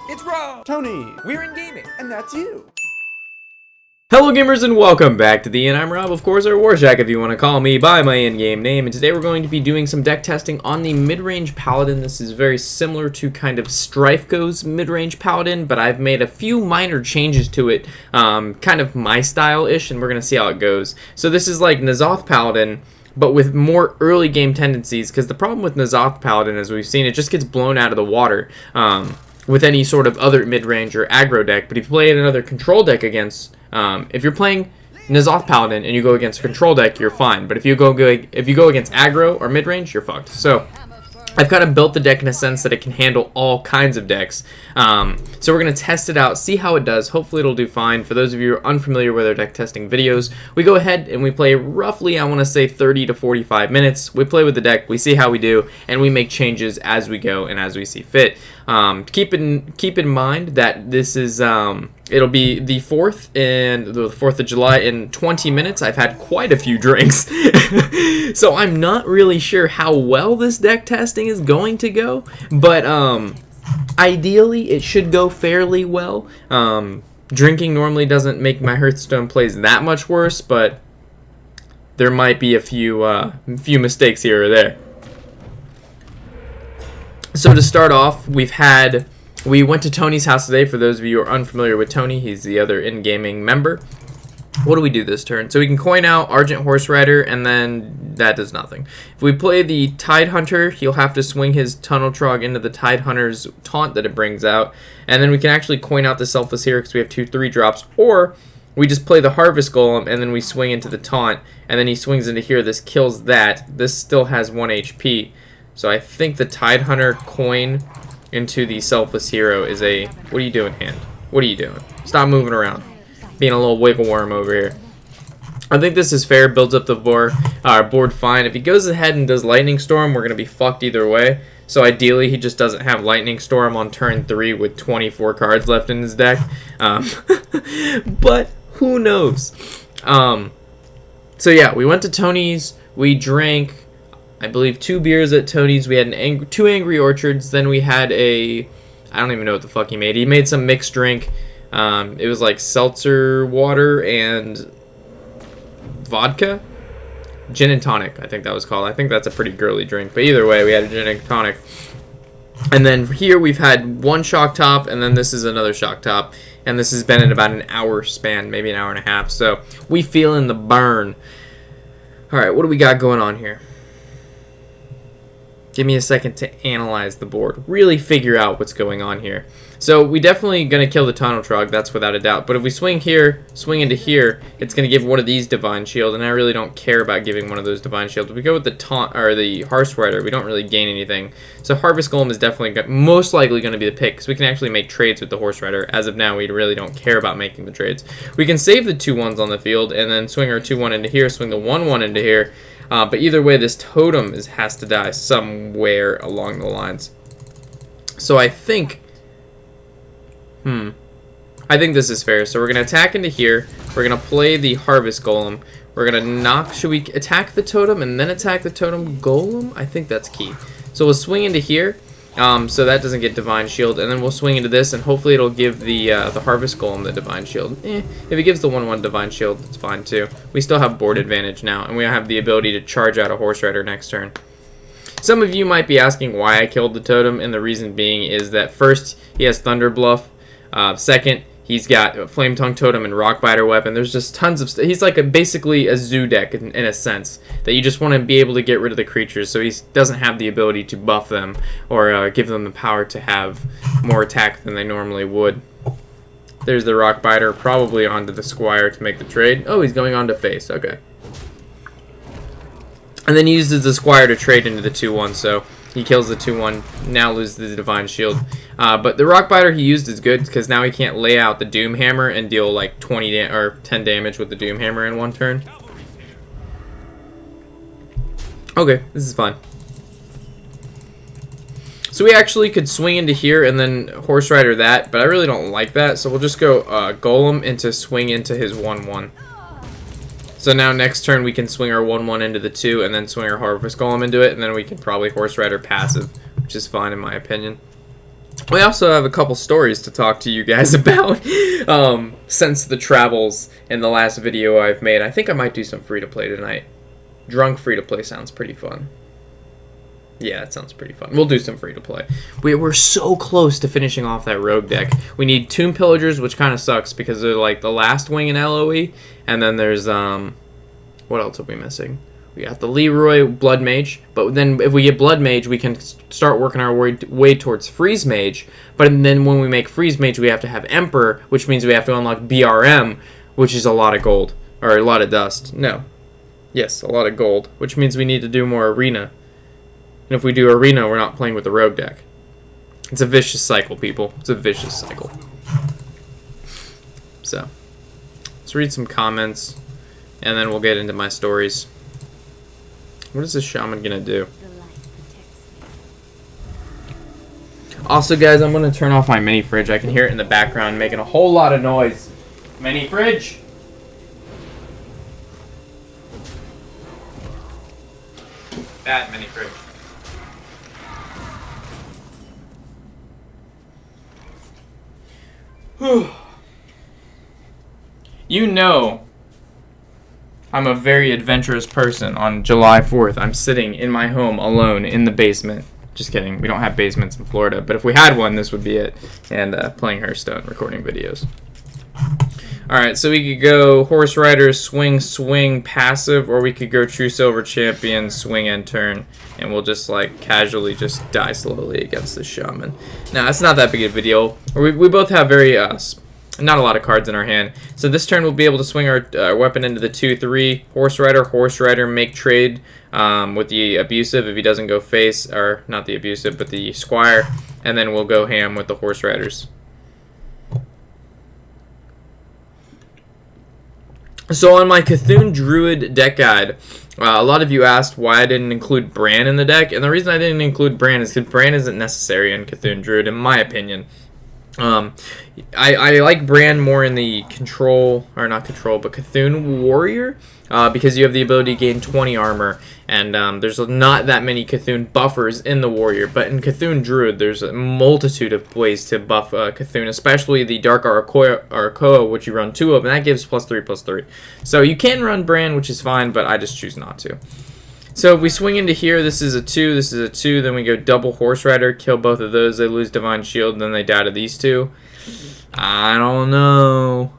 It's Rob! Tony! We're in gaming! And that's you! Hello gamers and welcome back to the Inn. I'm Rob, of course, or Warjack if you want to call me by my in-game name, and today we're going to be doing some deck testing on the mid-range Paladin. This is very similar to kind of Strifeco's mid-range Paladin, but I've made a few minor changes to it, kind of my style-ish, and we're going to see how it goes. So this is like N'Zoth Paladin, but with more early game tendencies, because the problem with N'Zoth Paladin, as we've seen, it just gets blown out of the water with any sort of other mid-range or aggro deck. But if you play another control deck against... if you're playing N'Zoth Paladin and you go against a control deck, you're fine. But if you go against aggro or mid-range, you're fucked. So I've kind of built the deck in a sense that it can handle all kinds of decks. So we're going to test it out, see how it does. Hopefully it'll do fine. For those of you who are unfamiliar with our deck testing videos, we go ahead and we play roughly, I want to say 30 to 45 minutes. We play with the deck, we see how we do, and we make changes as we go and as we see fit. Keep in mind that this is it'll be the 4th of July in 20 minutes. I've had quite a few drinks, so I'm not really sure how well this deck testing is going to go, but ideally it should go fairly well. Drinking normally doesn't make my Hearthstone plays that much worse, but there might be a few mistakes here or there. So to start off, we went to Tony's house today. For those of you who are unfamiliar with Tony, he's the other in-gaming member. What do we do this turn? So we can coin out Argent Horse Rider, and then that does nothing. If we play the Tide Hunter, he'll have to swing his Tunnel Trog into the Tide Hunter's taunt that it brings out, and then we can actually coin out the Selfless here because we have 2/3 drops, or we just play the Harvest Golem, and then we swing into the taunt, and then he swings into here. This kills that. This still has 1 HP. So I think the Tide Hunter coin into the Selfless Hero is a... What are you doing, hand? What are you doing? Stop moving around. Being a little wiggle worm over here. I think this is fair. Builds up the board fine. If he goes ahead and does Lightning Storm, we're going to be fucked either way. So ideally, he just doesn't have Lightning Storm on turn 3 with 24 cards left in his deck. But who knows? So yeah, we went to Tony's. We drank... I believe 2 beers at Tony's. We had 2 Angry Orchards. Then we had I don't even know what the fuck he made. He made some mixed drink. It was like seltzer water and vodka. Gin and tonic, I think that was called. I think that's a pretty girly drink. But either way, we had a gin and tonic. And then here we've had 1 shock top, and then this is another shock top. And this has been in about an hour span, maybe an hour and a half. So we feeling the burn. Alright, what do we got going on here? Give me a second to analyze the board. Really figure out what's going on here. So we definitely going to kill the Tunnel Trog, that's without a doubt. But if we swing here, swing into here, it's going to give one of these Divine Shield, and I really don't care about giving one of those Divine Shield. If we go with the taunt or the Horse Rider, we don't really gain anything. So Harvest Golem is definitely most likely going to be the pick, because we can actually make trades with the Horse Rider. As of now, we really don't care about making the trades. We can save the 2/1s on the field, and then swing our 2/1 into here, swing the 1/1 into here. But either way, this totem has to die somewhere along the lines. So I think... I think this is fair. So we're going to attack into here. We're going to play the Harvest Golem. We're going to knock... Should we attack the totem and then attack the totem golem? I think that's key. So we'll swing into here. So that doesn't get Divine Shield. And then we'll swing into this, and hopefully it'll give the Harvest Golem the Divine Shield. If it gives the 1/1 Divine Shield, it's fine too. We still have board advantage now, and we have the ability to charge out a Horse Rider next turn. Some of you might be asking why I killed the totem, and the reason being is that first, he has Thunder Bluff. Second, he's got Flame Tongue Totem and Rockbiter Weapon. There's just tons of he's like basically a zoo deck in a sense, that you just want to be able to get rid of the creatures, so he doesn't have the ability to buff them or give them the power to have more attack than they normally would. There's the Rockbiter, probably onto the Squire to make the trade. Oh, he's going on to face. Okay. And then he uses the Squire to trade into the 2/1, so he kills the 2/1, now loses the Divine Shield. But the Rockbiter he used is good, because now he can't lay out the Doom Hammer and deal like 10 damage with the Doom Hammer in 1 turn. Okay, this is fine. So we actually could swing into here and then Horse Rider that, but I really don't like that, so we'll just go Golem into swing into his 1/1. So now next turn we can swing our 1/1 into the 2 and then swing our Harvest Golem into it, and then we can probably Horse Rider passive, which is fine in my opinion. We also have a couple stories to talk to you guys about since the travels in the last video I've made. I think I might do some free-to-play tonight. Drunk free-to-play sounds pretty fun. Yeah, it sounds pretty fun. We'll do some free-to-play. We're so close to finishing off that rogue deck. We need Tomb Pillagers, which kind of sucks because they're like the last wing in LOE. And then there's, what else are we missing? We got the Leroy Blood Mage, but then if we get Blood Mage, we can start working our way towards Freeze Mage. But then when we make Freeze Mage, we have to have Emperor, which means we have to unlock BRM, which is a lot of gold. Or a lot of dust. No. Yes, a lot of gold, which means we need to do more Arena. And if we do Arena, we're not playing with the Rogue deck. It's a vicious cycle, people. It's a vicious cycle. So, let's read some comments, and then we'll get into my stories. What is this shaman gonna do? Also, guys, I'm gonna turn off my mini fridge. I can hear it in the background making a whole lot of noise. Mini fridge. That mini fridge. Whew. You know I'm a very adventurous person. On July 4th, I'm sitting in my home alone in the basement. Just kidding. We don't have basements in Florida, but if we had one, this would be it. And playing Hearthstone, recording videos. Alright, so we could go Horse Rider, swing, passive, or we could go True Silver Champion, swing and turn. And we'll just, like, casually just die slowly against this shaman. Now, it's not that big of a deal. We both have very, not a lot of cards in our hand. So this turn we'll be able to swing our weapon into the 2-3. Horse Rider, make trade with the Abusive if he doesn't go face, or not the Abusive, but the Squire. And then we'll go ham with the Horse Riders. So on my Cthulhu Druid deck guide, a lot of you asked why I didn't include Bran in the deck. And the reason I didn't include Bran is because Bran isn't necessary in Cthulhu Druid, in my opinion. I like Bran more in the control, or not control, but Cthulhu Warrior, because you have the ability to gain 20 armor, and there's not that many Cthulhu buffers in the Warrior, but in Cthulhu Druid, there's a multitude of ways to buff Cthulhu, especially the Dark Arakoa, which you run 2 of, and that gives +3/+3. So you can run Bran, which is fine, but I just choose not to. So if we swing into here, this is a 2, this is a 2, then we go double Horse Rider, kill both of those, they lose Divine Shield, then they die to these 2. I don't know.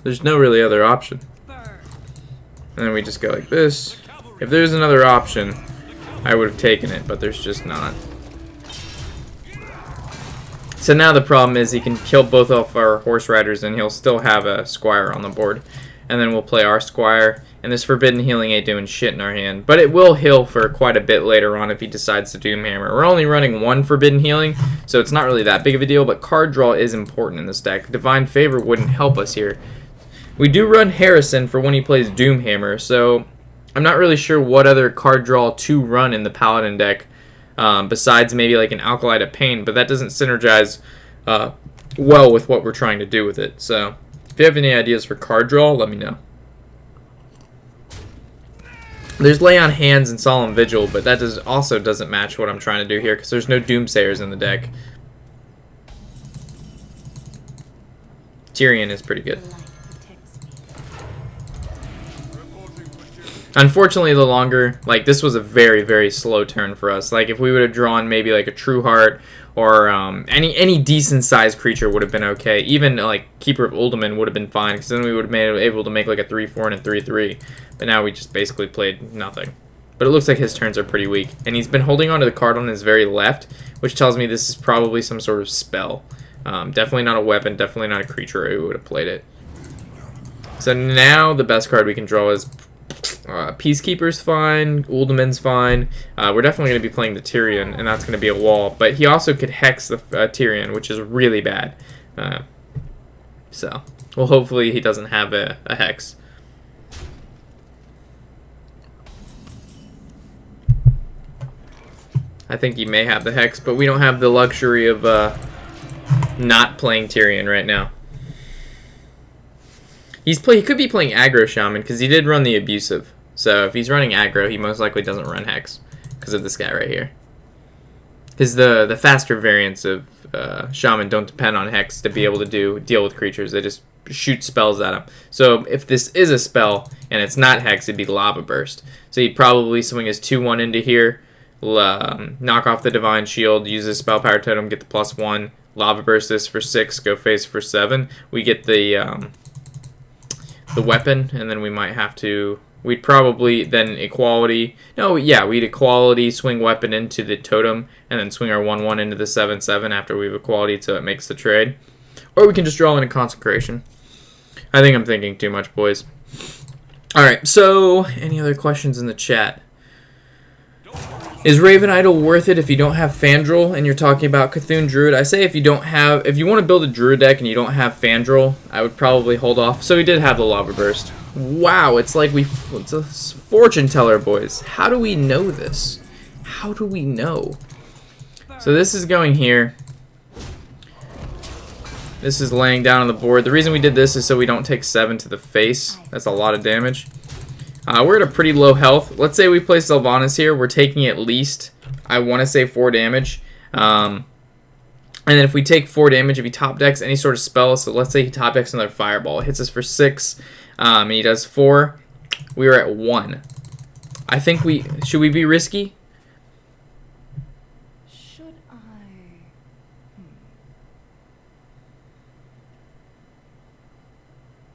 There's no really other option. And then we just go like this. If there's another option, I would have taken it, but there's just not. So now the problem is he can kill both of our Horse Riders and he'll still have a Squire on the board. And then we'll play our Squire. And this Forbidden Healing ain't doing shit in our hand. But it will heal for quite a bit later on if he decides to Doomhammer. We're only running 1 Forbidden Healing, so it's not really that big of a deal. But card draw is important in this deck. Divine Favor wouldn't help us here. We do run Harrison for when he plays Doomhammer, so I'm not really sure what other card draw to run in the Paladin deck. Besides maybe like an Alkali to Pain, but that doesn't synergize well with what we're trying to do with it. So if you have any ideas for card draw, let me know. There's Lay on Hands and Solemn Vigil, but that also doesn't match what I'm trying to do here because there's no Doomsayers in the deck. Tyrion is pretty good. Unfortunately, the longer, like, this was a very, very slow turn for us. Like, if we would have drawn maybe like a True Heart or any decent sized creature would have been okay. Even like Keeper of Uldaman would have been fine because then we would have been able to make like a 3/4 and a 3/3. But now we just basically played nothing. But it looks like his turns are pretty weak. And he's been holding on to the card on his very left, which tells me this is probably some sort of spell. Definitely not a weapon, definitely not a creature who would have played it. So now the best card we can draw is Peacekeeper's fine, Uldaman's fine. We're definitely going to be playing the Tyrion, and that's going to be a wall. But he also could Hex the Tyrion, which is really bad. So, well, hopefully he doesn't have a Hex. I think he may have the Hex, but we don't have the luxury of not playing Tyrion right now. He could be playing aggro shaman because he did run the abusive. So if he's running aggro, he most likely doesn't run Hex because of this guy right here. Because the faster variants of Shaman don't depend on Hex to be able to deal with creatures. They just shoot spells at them. So if this is a spell and it's not Hex, it'd be Lava Burst. So he'd probably swing his 2/1 into here, knock off the Divine Shield, use his Spell Power Totem, get the +1, Lava Burst this for 6, go face for 7. We get the weapon, and then we might have to... We'd probably then equality... No, yeah, we'd equality, swing weapon into the totem, and then swing our 1/1 into the 7/7 after we've equality so it makes the trade. Or we can just draw in a consecration. I think I'm thinking too much, boys. Alright, so any other questions in the chat? Is Raven Idol worth it if you don't have Fandral and you're talking about Cthulhu Druid? I say if you want to build a Druid deck and you don't have Fandral, I would probably hold off. So we did have the Lava Burst. Wow, it's like it's a fortune teller, boys. How do we know this? How do we know? So this is going here. This is laying down on the board. The reason we did this is so we don't take 7 to the face. That's a lot of damage. We're at a pretty low health. Let's say we play Sylvanas here. We're taking at least, I want to say, 4 damage. And then if we take 4 damage, if he top decks any sort of spell, so let's say he top decks another Fireball. It hits us for 6, and he does 4. We were at 1. I think should we be risky?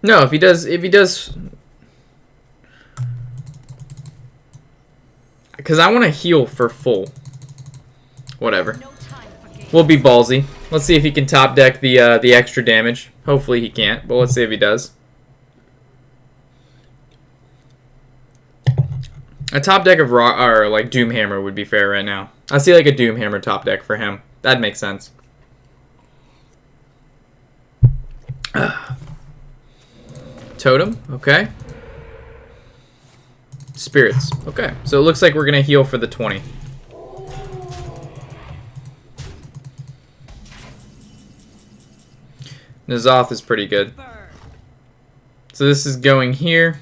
No, if he does, because I want to heal for full. Whatever. We'll be ballsy. Let's see if he can top deck the extra damage. Hopefully he can't, but let's see if he does. A top deck of like Doomhammer would be fair right now. I see like a Doomhammer top deck for him. That'd make sense. Totem, okay. Spirits, okay. So it looks like we're gonna heal for the 20. N'Zoth is pretty good. So this is going here.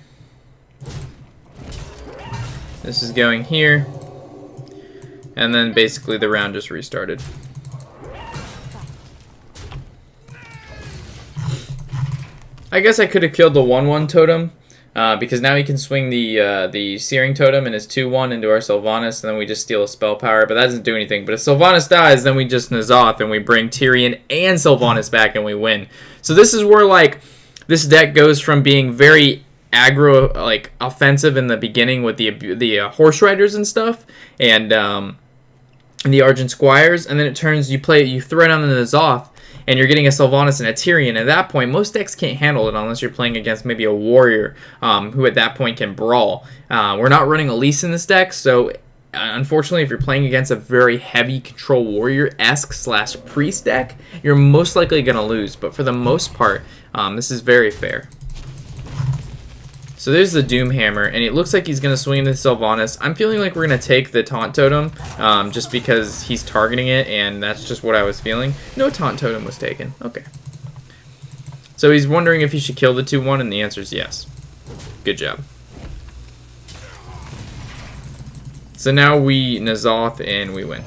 This is going here. And then basically the round just restarted. I guess I could have killed the 1/1 totem, because now he can swing the Searing Totem and his 2/1 into our Sylvanas, and then we just steal a spell power, but that doesn't do anything. But if Sylvanas dies, then we just N'Zoth, and we bring Tyrion and Sylvanas back, and we win. So this is where, like, this deck goes from being very aggro, like, offensive in the beginning with the Horse Riders and stuff, and the Argent Squires, and then it turns, you thread on the N'Zoth, and you're getting a Sylvanas and a Tyrion. At that point, most decks can't handle it unless you're playing against maybe a Warrior who at that point can brawl. We're not running Elise in this deck, so unfortunately, if you're playing against a very heavy Control Warrior-esque / Priest deck, you're most likely going to lose. But for the most part, this is very fair. So there's the Doomhammer, and it looks like he's going to swing into Sylvanas. I'm feeling like we're going to take the Taunt Totem, just because he's targeting it, and that's just what I was feeling. No Taunt Totem was taken. Okay. So he's wondering if he should kill the 2/1, and the answer is yes. Good job. So now we N'Zoth, and we win.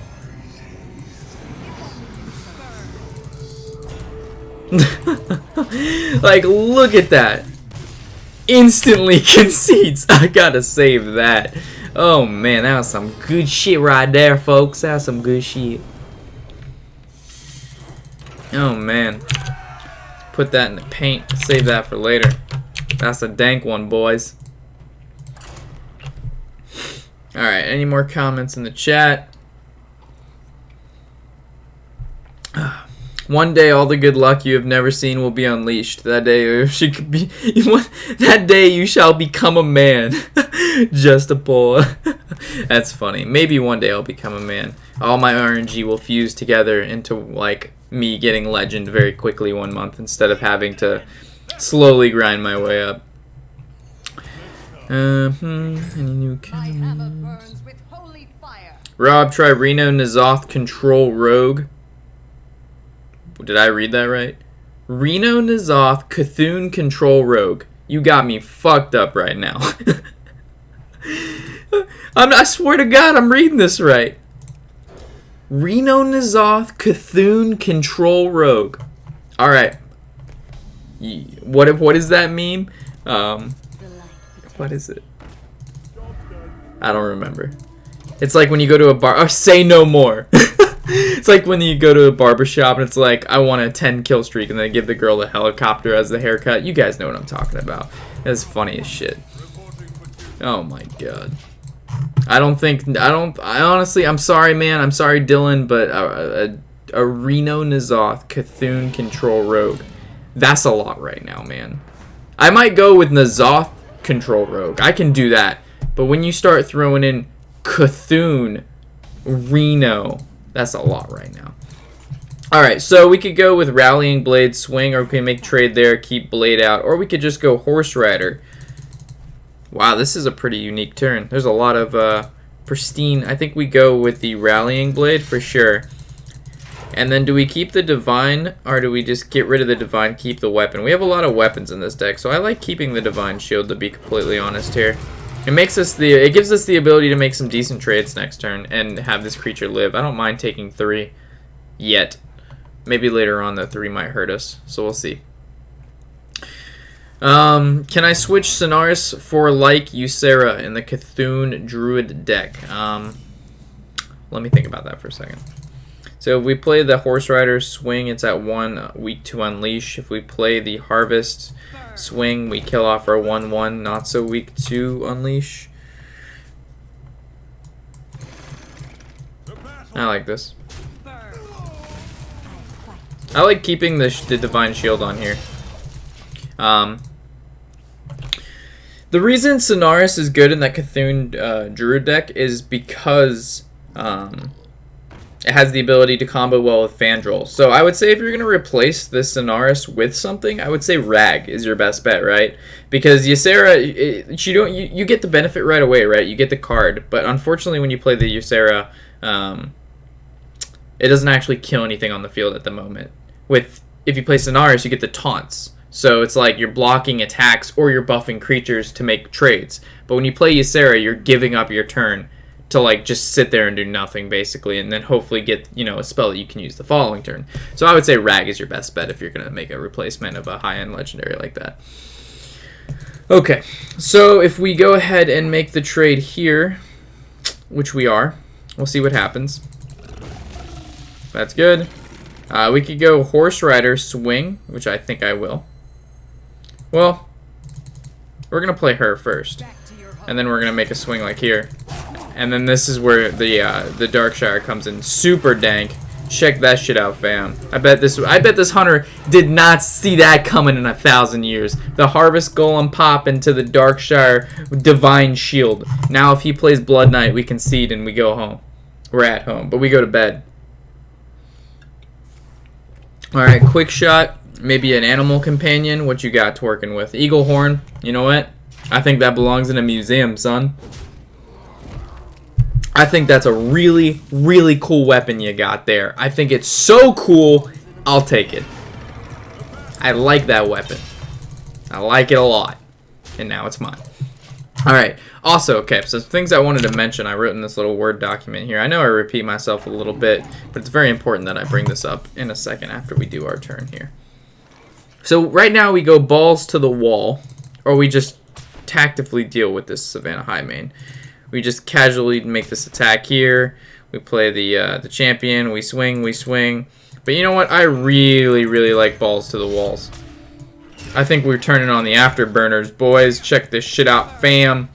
Like, look at that. Instantly concedes. I gotta save that. Oh man, that was some good shit right there, folks. That was some good shit. Oh man. Put that in the paint. Save that for later. That's a dank one, boys. Alright, any more comments in the chat? One day, all the good luck you have never seen will be unleashed. That day, that day you shall become a man. Just a boy. That's funny. Maybe one day I'll become a man. All my RNG will fuse together into like me getting legend very quickly 1 month instead of having to slowly grind my way up. Any new comments? Rob, try Reno N'Zoth Control Rogue. Did I read that right? Reno N'Zoth Cthulhu Control Rogue. You got me fucked up right now. I swear to God, I'm reading this right. Reno N'Zoth Cthulhu Control Rogue. Alright. What does that mean? What is it? I don't remember. It's like when you go to a bar. Oh, say no more. It's like when you go to a barbershop and it's like, I want a 10 kill streak, and they give the girl a helicopter as the haircut. You guys know what I'm talking about. It's funny as shit. Oh my god. I honestly, I'm sorry, man. I'm sorry, Dylan, but a Reno N'Zoth Cthulhu Control Rogue. That's a lot right now, man. I might go with N'Zoth Control Rogue. I can do that. But when you start throwing in Cthulhu Reno, that's a lot right now. Alright, so we could go with Rallying Blade, swing, or we can make trade there, keep Blade out, or we could just go Horse Rider. Wow, this is a pretty unique turn. There's a lot of pristine. I think we go with the Rallying Blade for sure. And then do we keep the Divine, or do we just get rid of the Divine, keep the weapon? We have a lot of weapons in this deck, so I like keeping the Divine Shield, to be completely honest here. It gives us the ability to make some decent trades next turn and have this creature live. I don't mind taking 3 yet. Maybe later on the 3 might hurt us, so we'll see. Can I switch Sonaris for like Ysera in the Cthulhu Druid deck? Let me think about that for a second. So if we play the Horse Rider swing, it's at 1, weak to Unleash. If we play the Harvest swing, we kill off our 1/1, not so weak to Unleash. I like this. I like keeping the Divine Shield on here. The reason Sonaris is good in that Cthulhu Druid deck is because it has the ability to combo well with Fandral. So I would say if you're going to replace this Sonaris with something, I would say Rag is your best bet, right? Because Ysera, you get the benefit right away, right? You get the card, but unfortunately when you play the Ysera, it doesn't actually kill anything on the field at the moment. If you play Sonaris, you get the taunts. So it's like you're blocking attacks or you're buffing creatures to make trades. But when you play Ysera, you're giving up your turn to like just sit there and do nothing basically, and then hopefully get, you know, a spell that you can use the following turn. So I would say Rag is your best bet if you're going to make a replacement of a high-end legendary like that. Okay, so if we go ahead and make the trade here, which we are, we'll see what happens. That's good. We could go Horse Rider swing, which I think I will. Well, we're going to play her first, and then we're going to make a swing like here. And then this is where the Darkshire comes in. Super dank. Check that shit out, fam. I bet this hunter did not see that coming in 1,000 years. The Harvest Golem pop into the Darkshire Divine Shield. Now if he plays Blood Knight, we concede and we go home. We're at home, but we go to bed. Alright, quick shot. Maybe an animal companion. What you got working with? Eagle Horn. You know what? I think that belongs in a museum, son. I think that's a really, really cool weapon you got there. I think it's so cool, I'll take it. I like that weapon. I like it a lot. And now it's mine. Alright, also, okay, so things I wanted to mention, I wrote in this little Word document here. I know I repeat myself a little bit, but it's very important that I bring this up in a second after we do our turn here. So right now we go balls to the wall, or we just tactically deal with this Savannah Highmane. We just casually make this attack here. We play the champion. We swing. But you know what? I really, really like balls to the walls. I think we're turning on the afterburners, boys. Check this shit out, fam.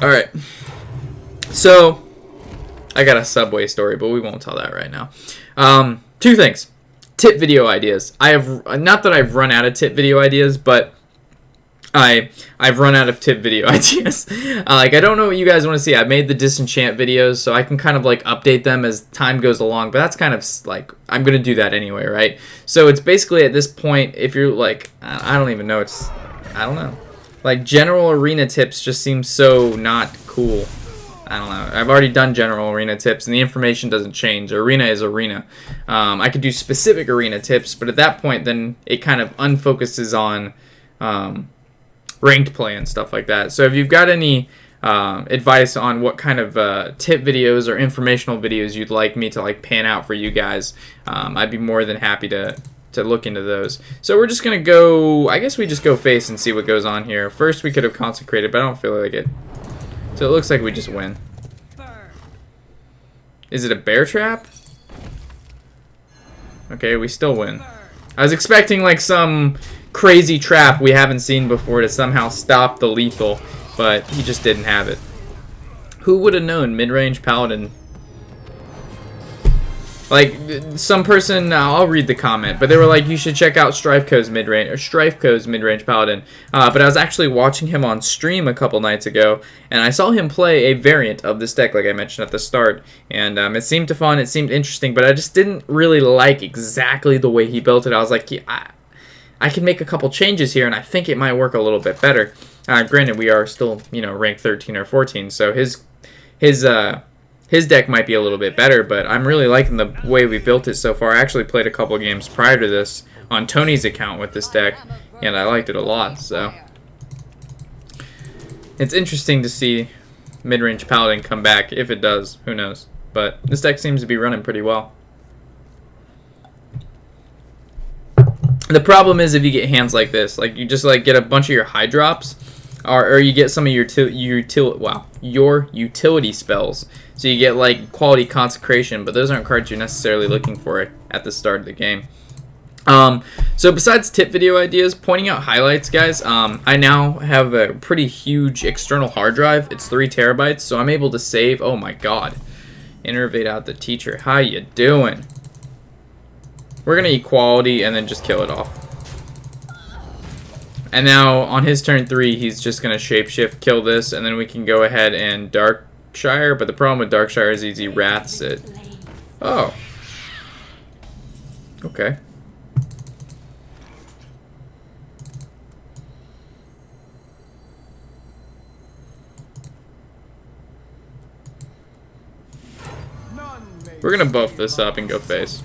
All right. So I got a Subway story, but we won't tell that right now. 2 things. Tip video ideas. I have not that I've run out of tip video ideas, but I've run out of tip video ideas. Like, I don't know what you guys want to see. I made the disenchant videos, so I can kind of like update them as time goes along, but that's kind of like, I'm going to do that anyway, right? So it's basically at this point, if you're like, I don't even know, I don't know. Like, general arena tips just seem so not cool. I don't know. I've already done general arena tips, and the information doesn't change. Arena is arena. I could do specific arena tips, but at that point, then it kind of unfocuses on ranked play and stuff like that. So if you've got any advice on what kind of tip videos or informational videos you'd like me to like pan out for you guys, I'd be more than happy to look into those. So we're just gonna go, I guess we just go face and see what goes on here. First we could have consecrated, but I don't feel like it. So it looks like we just win. Is it a bear trap? Okay, we still win. I was expecting like some crazy trap we haven't seen before to somehow stop the lethal, but he just didn't have it. Who would have known mid-range Paladin? Like, some person, I'll read the comment, but they were like, you should check out Strifeco's mid-range Paladin. But I was actually watching him on stream a couple nights ago, and I saw him play a variant of this deck, like I mentioned at the start. And it seemed fun, it seemed interesting, but I just didn't really like exactly the way he built it. I was like, yeah, I can make a couple changes here, and I think it might work a little bit better. Granted, we are still, you know, ranked 13 or 14, so his deck might be a little bit better, but I'm really liking the way we built it so far. I actually played a couple games prior to this on Tony's account with this deck, and I liked it a lot, so it's interesting to see mid-range Paladin come back. If it does, who knows, but this deck seems to be running pretty well. The problem is if you get hands like this, like you just like get a bunch of your high drops, or you get some of your utility spells. So you get like quality consecration, but those aren't cards you're necessarily looking for at the start of the game. So besides tip video ideas, pointing out highlights, guys, I now have a pretty huge external hard drive. It's 3 terabytes, so I'm able to save. Oh my god. Innervate out the teacher. How you doing? We're going to equality and then just kill it off. And now on his turn 3, he's just going to shapeshift, kill this, and then we can go ahead and Darkshire. But the problem with Darkshire is he wraths it. Oh. Okay. We're going to buff this up and go face.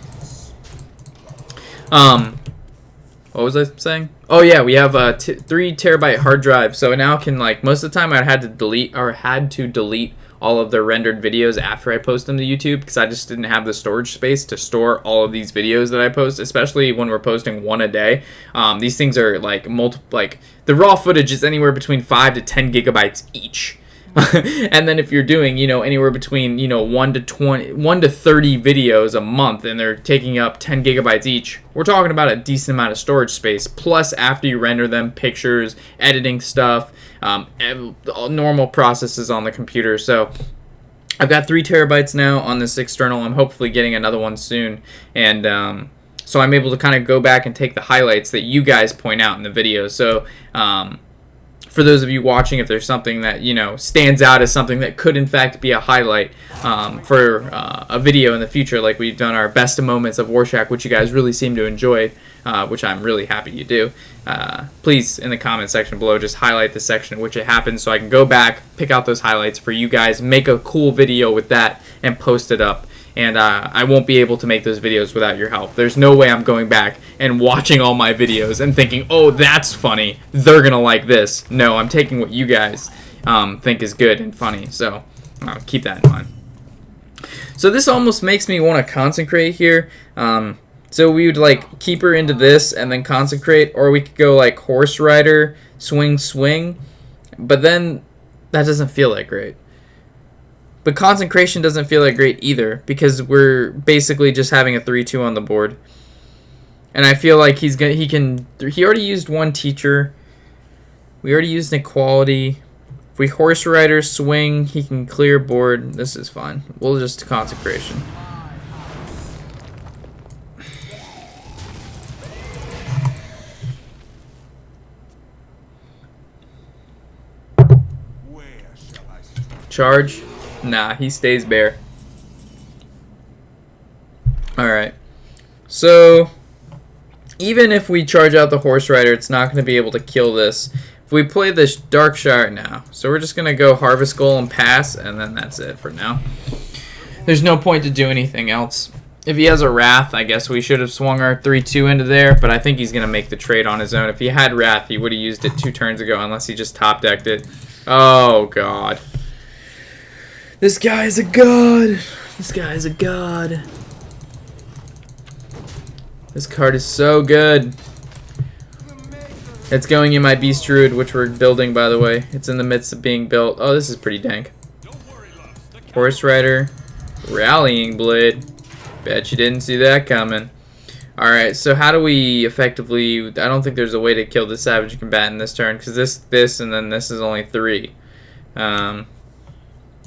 What was I saying? Oh yeah, we have a 3 terabyte hard drive, so now can, like, most of the time I had to delete all of the rendered videos after I post them to YouTube because I just didn't have the storage space to store all of these videos that I post, especially when we're posting one a day. These things are like the raw footage is anywhere between 5 to 10 gigabytes each. And then if you're doing, you know, anywhere between, you know, 1 to 30 videos a month and they're taking up 10 gigabytes each, we're talking about a decent amount of storage space. Plus, after you render them, pictures, editing stuff, normal processes on the computer. So I've got 3 terabytes now on this external. I'm hopefully getting another one soon. And so I'm able to kind of go back and take the highlights that you guys point out in the video. So for those of you watching, if there's something that, you know, stands out as something that could in fact be a highlight for a video in the future, like we've done our best of moments of Warshack, which you guys really seem to enjoy, which I'm really happy you do, please in the comment section below just highlight the section in which it happens so I can go back, pick out those highlights for you guys, make a cool video with that, and post it up. And I won't be able to make those videos without your help. There's no way I'm going back and watching all my videos and thinking, oh, that's funny, they're going to like this. No, I'm taking what you guys think is good and funny. So keep that in mind. So this almost makes me want to consecrate here. So we would like keep her into this and then consecrate. Or we could go like Horse Rider, swing, swing. But then that doesn't feel that great. But consecration doesn't feel that great either because we're basically just having a 3-2 on the board. And I feel like he already used 1 teacher. We already used an equality. If we Horse Rider swing, he can clear board. This is fine. We'll just consecration. Charge. Nah, he stays bare. Alright. So, even if we charge out the Horse Rider, it's not going to be able to kill this. If we play this Darkshire now, so we're just going to go Harvest Goal and pass, and then that's it for now. There's no point to do anything else. If he has a Wrath, I guess we should have swung our 3-2 into there, but I think he's going to make the trade on his own. If he had Wrath, he would have used it 2 turns ago, unless he just top-decked it. Oh, God. This guy is a god. This guy is a god. This card is so good. It's going in my Beast Druid, which we're building, by the way. It's in the midst of being built. Oh, this is pretty dank. Horse Rider. Rallying Blade. Bet you didn't see that coming. Alright, so how do we effectively... I don't think there's a way to kill the Savage Combatant this turn, because this, and then this is only 3.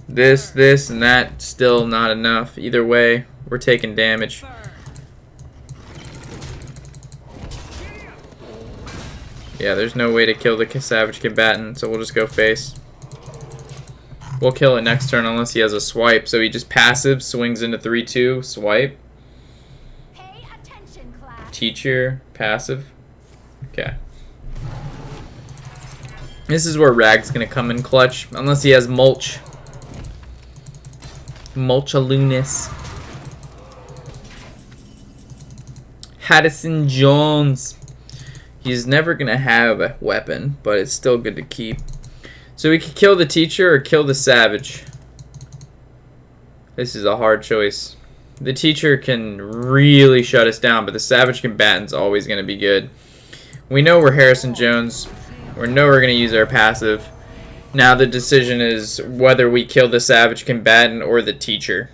This, and that, still not enough. Either way, we're taking damage. Yeah, there's no way to kill the Savage Combatant, so we'll just go face. We'll kill it next turn unless he has a swipe. So he just passive, swings into 3-2, swipe. Pay attention, class. Teacher, passive. Okay. This is where Rag's going to come in clutch, unless he has Mulch. Mulchalunas. Haddison Jones. He's never going to have a weapon, but it's still good to keep. So we could kill the teacher or kill the savage. This is a hard choice. The teacher can really shut us down, but the savage combatant's always going to be good. We know we're Harrison Jones. We know we're going to use our passive. Now the decision is whether we kill the savage combatant or the teacher.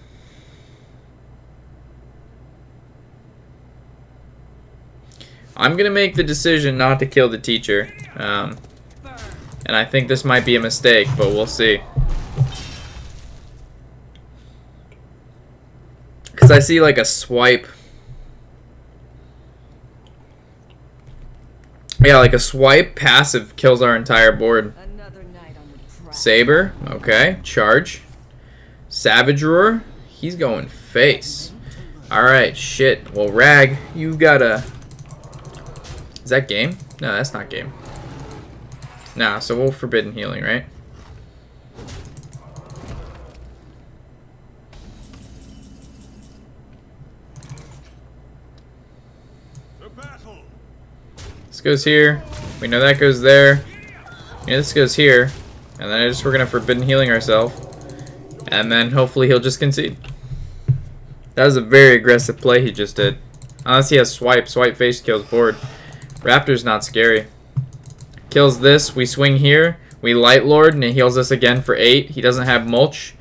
I'm going to make the decision not to kill the teacher. And I think this might be a mistake, but we'll see. Because I see like a swipe. Yeah, like a swipe passive kills our entire board. Saber, okay. Charge. Savage Roar. He's going face. Alright, shit. Well, Rag, you gotta... Is that game? No, that's not game. Nah, so we'll Forbidden Healing, right? This goes here. We know that goes there. Yeah, this goes here. And then we're gonna Forbidden Healing ourselves. And then hopefully he'll just concede. That was a very aggressive play he just did. Unless he has swipe. Swipe face kills board. Raptor's not scary. Kills this. We swing here. We Light Lord, and it heals us again for 8. He doesn't have Mulch.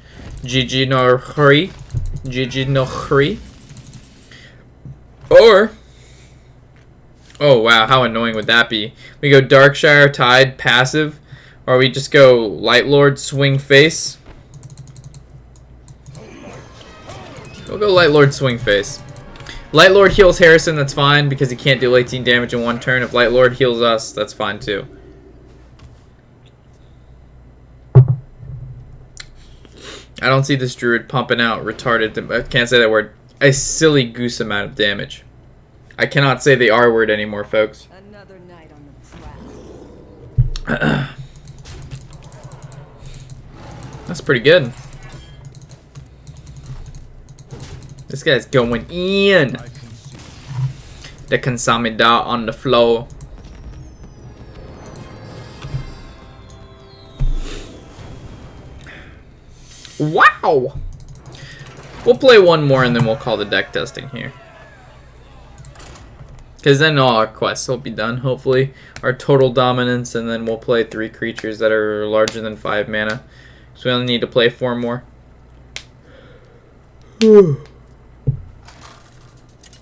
GG no hurry. GG no hurry. Or... Oh, wow. How annoying would that be? We go Darkshire, Tide, passive. Or we just go Light Lord, swing face. We'll go Light Lord, swing face. Light Lord heals Harrison, that's fine, because he can't deal 18 damage in one turn. If Light Lord heals us, that's fine too. I don't see this Druid pumping out retarded, I can't say that word, a silly goose amount of damage. I cannot say the R word anymore, folks. Another night on the prowl. That's pretty good. This guy's going in. The Consamida on the floor. Wow! We'll play one more and then we'll call the deck testing here. Because then all our quests will be done, hopefully. Our total dominance, and then we'll play 3 creatures that are larger than 5 mana. So we only need to play 4 more. Then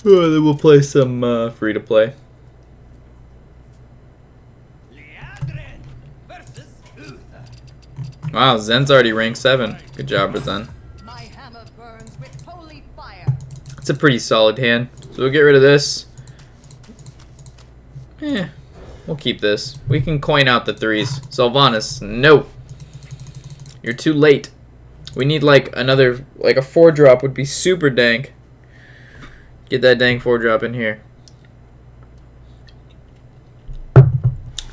we'll play some free to play. Wow, Zen's already rank 7. Good job, Zen. My hammer burns with holy fire. It's a pretty solid hand. So we'll get rid of this. We'll keep this. We can coin out the 3s. Sylvanas, no. You're too late. We need like another, like a 4-drop would be super dank. Get that dang 4-drop in here.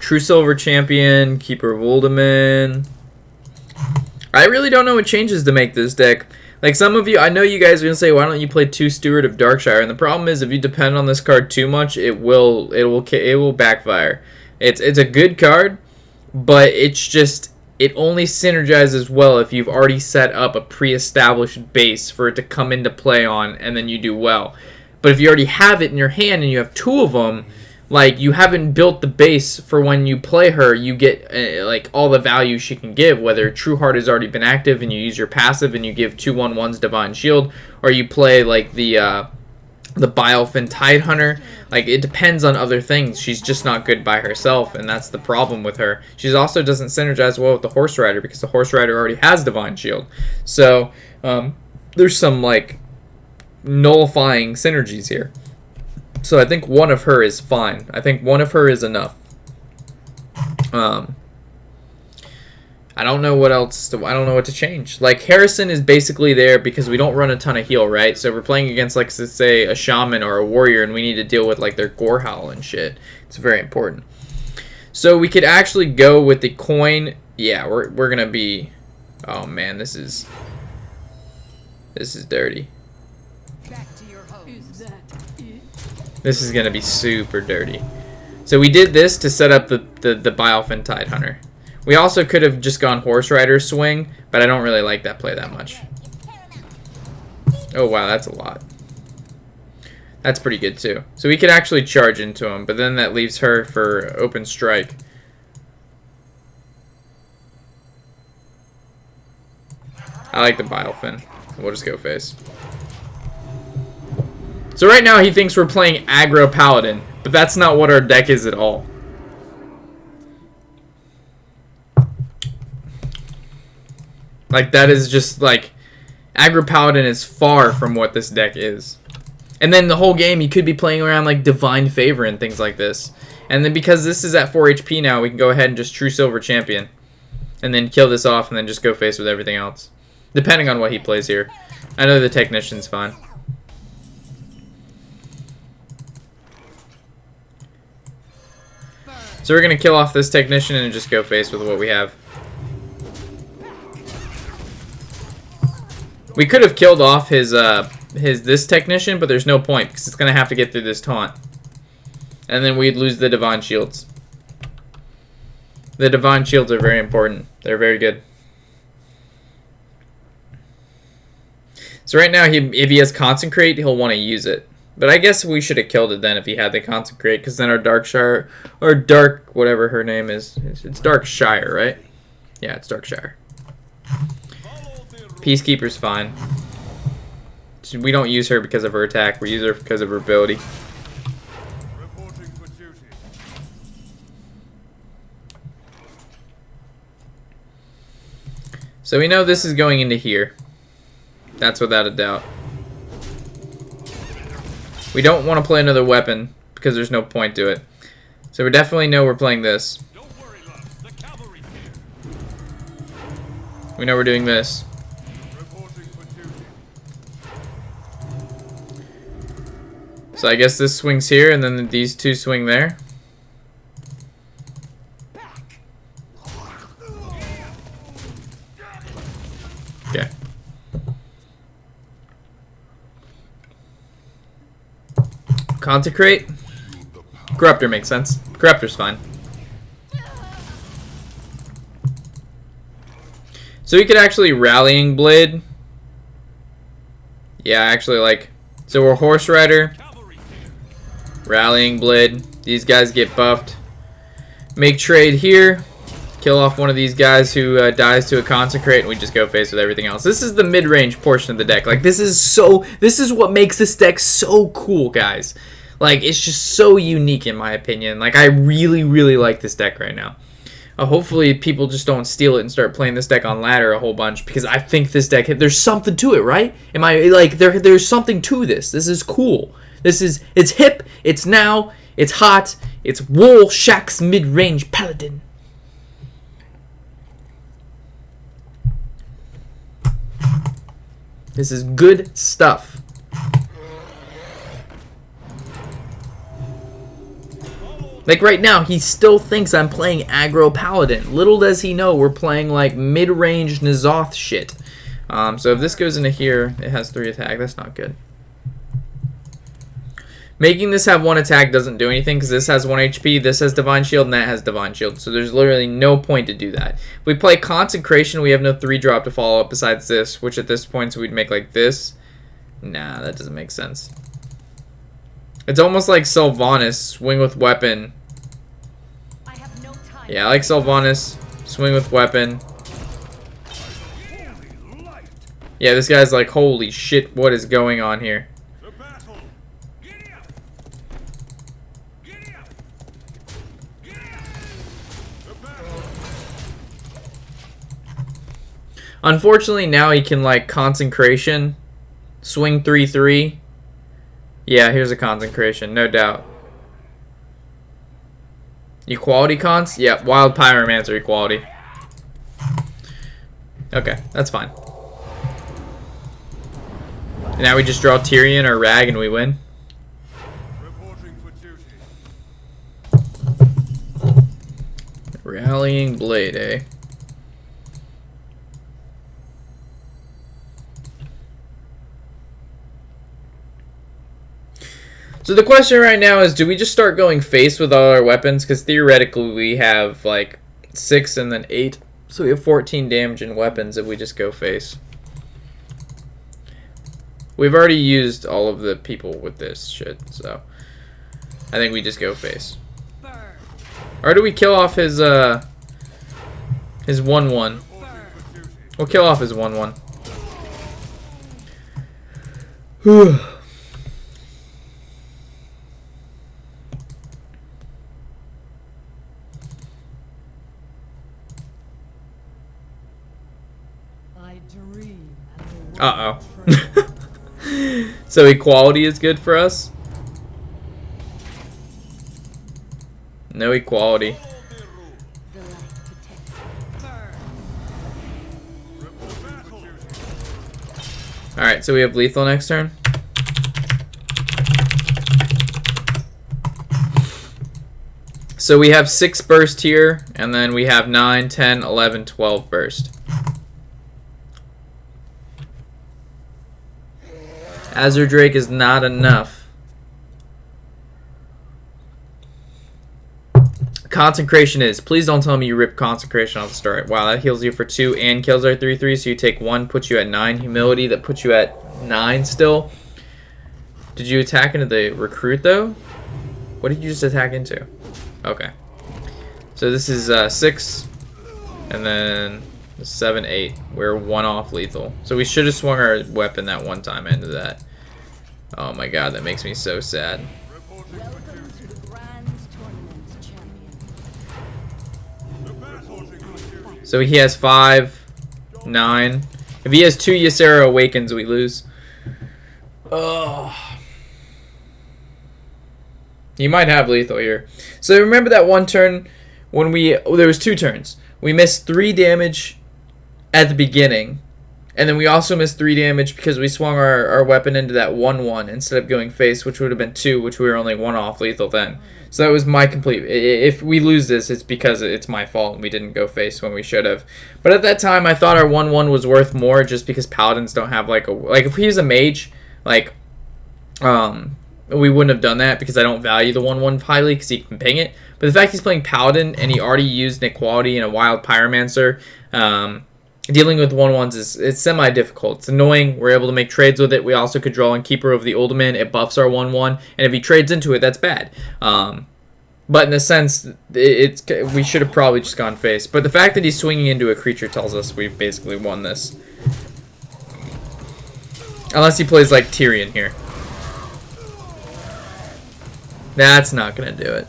True Silver Champion, Keeper of Uldaman. I really don't know what changes to make this deck. Like some of you, I know you guys are gonna say, why don't you play 2 Steward of Darkshire? And the problem is, if you depend on this card too much, it will backfire. It's a good card, but it's just it only synergizes well if you've already set up a pre-established base for it to come into play on, and then you do well. But if you already have it in your hand and you have two of them, like, you haven't built the base for when you play her, you get like all the value she can give, whether True Heart has already been active and you use your passive and you give 2/1/1's Divine Shield, or you play like the Bilefin Tidehunter. Like, it depends on other things. She's just not good by herself, and that's the problem with her. She also doesn't synergize well with the Horse Rider because the Horse Rider already has Divine Shield. So there's some like nullifying synergies here. So I think one of her is fine. I think one of her is enough. I don't know what else. I don't know what to change. Like, Harrison is basically there because we don't run a ton of heal, right? So if we're playing against, like, say, a shaman or a warrior, and we need to deal with like their gore howl and shit. It's very important. So we could actually go with the coin. Yeah, we're gonna be. Oh man, this is dirty. This is gonna be super dirty. So we did this to set up the Bilefin Tidehunter. We also could have just gone Horse Rider swing, but I don't really like that play that much. Oh wow, that's a lot. That's pretty good too. So we could actually charge into him, but then that leaves her for open strike. I like the Bilefin. We'll just go face. So right now he thinks we're playing aggro Paladin, but that's not what our deck is at all. Like, that is just like, aggro Paladin is far from what this deck is. And then the whole game you could be playing around like Divine Favor and things like this. And then because this is at 4 HP now, we can go ahead and just True Silver Champion. And then kill this off and then just go face with everything else. Depending on what he plays here. I know the Technician's fine. So we're going to kill off this Technician and just go face with what we have. We could have killed off this Technician, but there's no point because it's going to have to get through this taunt. And then we'd lose the Divine Shields. The Divine Shields are very important. They're very good. So right now, if he has Consecrate, he'll want to use it. But I guess we should have killed it then if he had the Consecrate, because then our Darkshire, or Dark, whatever her name is, it's Darkshire, right? Yeah, it's Darkshire. Peacekeeper's fine. We don't use her because of her attack, we use her because of her ability. So we know this is going into here. That's without a doubt. We don't want to play another weapon because there's no point to it. So we definitely know we're playing this. We know we're doing this. So I guess this swings here and then these two swing there. Okay. Consecrate. Corruptor makes sense. Corruptor's fine. So we could actually Rallying Blade. Yeah, actually like. So we're Horse Rider. Rallying Blade. These guys get buffed. Make trade here. Kill off one of these guys who dies to a Consecrate, and we just go face with everything else. This is the mid-range portion of the deck. Like, this is what makes this deck so cool, guys. Like, it's just so unique in my opinion. Like, I really, really like this deck right now. Hopefully people just don't steal it and start playing this deck on ladder a whole bunch, because I think this deck, there's something to it, right? Am I like there's something to this. This is cool. It's hip, it's now, it's hot, it's Wool Shack's mid-range Paladin. This is good stuff. Like right now, he still thinks I'm playing aggro Paladin. Little does he know we're playing like mid-range N'Zoth shit. So if this goes into here, it has 3 attack. That's not good. Making this have 1 attack doesn't do anything because this has 1 HP, this has Divine Shield, and that has Divine Shield. So there's literally no point to do that. If we play Consecration, we have no 3-drop to follow up besides this, which at this point so we'd make like this. Nah, that doesn't make sense. It's almost like Sylvanas, swing with weapon. I have no time. Yeah, I like Sylvanas, swing with weapon. Yeah, this guy's like, holy shit, what is going on here? Unfortunately, now he can, like, Consecration, swing 3/3. Yeah, here's a Consecration, no doubt. Equality cons? Yeah, Wild Pyromancer equality. Okay, that's fine. And now we just draw Tyrion or Rag and we win. Rallying Blade, eh? So the question right now is, do we just start going face with all our weapons? Because theoretically we have like 6 and then 8. So we have 14 damage in weapons if we just go face. We've already used all of the people with this shit, so I think we just go face. Or do we kill off his 1/1? We'll kill off his 1/1. Whew. Uh-oh. So equality is good for us? No equality. Alright, so we have lethal next turn. So we have 6 burst here, and then we have 9, 10, 11, 12 burst. Azure Drake is not enough. Consecration is. Please don't tell me you rip Consecration off the start. Wow, that heals you for 2 and kills our 3/3, so you take 1, puts you at 9. Humility, that puts you at 9 still. Did you attack into the recruit, though? What did you just attack into? Okay. So this is 6, and then 7, 8. We're 1 off lethal. So we should have swung our weapon that one time into that. Oh my god, that makes me so sad. Welcome to the Grand Tournament, champion. So he has 5, 9. If he has 2 Ysera Awakens, we lose. Oh. He might have lethal here. So remember that one turn when there was 2 turns. We missed 3 damage at the beginning. And then we also missed 3 damage because we swung our weapon into that 1/1 instead of going face, which would have been 2, which we were only 1 off lethal then. So that was my complete... If we lose this, it's because it's my fault and we didn't go face when we should have. But at that time, I thought our 1/1 was worth more just because Paladins don't have like a... Like, if he was a mage, like... we wouldn't have done that because I don't value the 1/1 highly because he can ping it. But the fact he's playing Paladin and he already used an equality and a Wild Pyromancer... dealing with 1/1s it's semi-difficult. It's annoying. We're able to make trades with it. We also could draw in Keeper of the Ultimate. It buffs our 1/1, and if he trades into it, that's bad. But in a sense, we should have probably just gone face. But the fact that he's swinging into a creature tells us we've basically won this. Unless he plays like Tyrion here. That's not going to do it.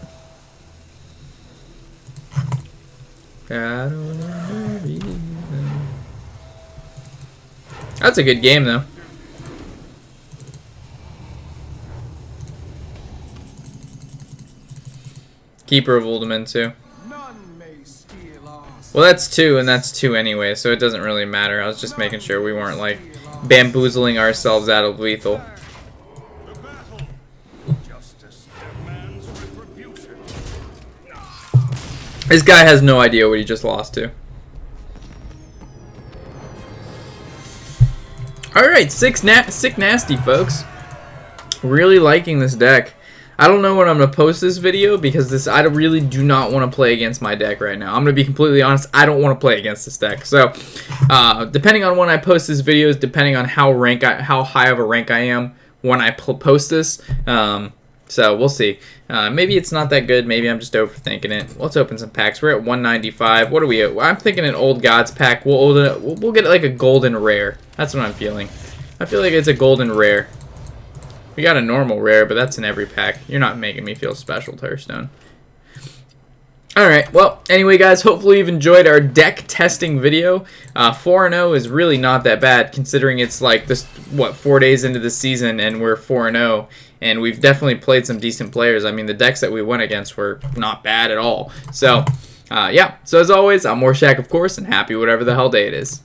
I don't wanna be... That's a good game, though. Keeper of Ultimate, too. Well, that's 2, and that's 2 anyway, so it doesn't really matter. I was just making sure we weren't, like, bamboozling ourselves out of lethal. This guy has no idea what he just lost to. Alright, sick nasty, folks. Really liking this deck. I don't know when I'm going to post this video because I really do not want to play against my deck right now. I'm going to be completely honest. I don't want to play against this deck. So, depending on when I post this video is depending on how high of a rank I am when I post this. So, we'll see. Maybe it's not that good. Maybe I'm just overthinking it. Let's open some packs. We're at 195. What are we at? I'm thinking an Old Gods pack. We'll get like a golden rare. That's what I'm feeling. I feel like it's a golden rare. We got a normal rare, but that's in every pack. You're not making me feel special, Hearthstone. Alright, well, anyway, guys, hopefully you've enjoyed our deck testing video. 4-0 is really not that bad, considering it's like, 4 days into the season, and we're 4-0. And we've definitely played some decent players. I mean, the decks that we went against were not bad at all. So, yeah. So, as always, I'm Morshak, of course, and happy whatever the hell day it is.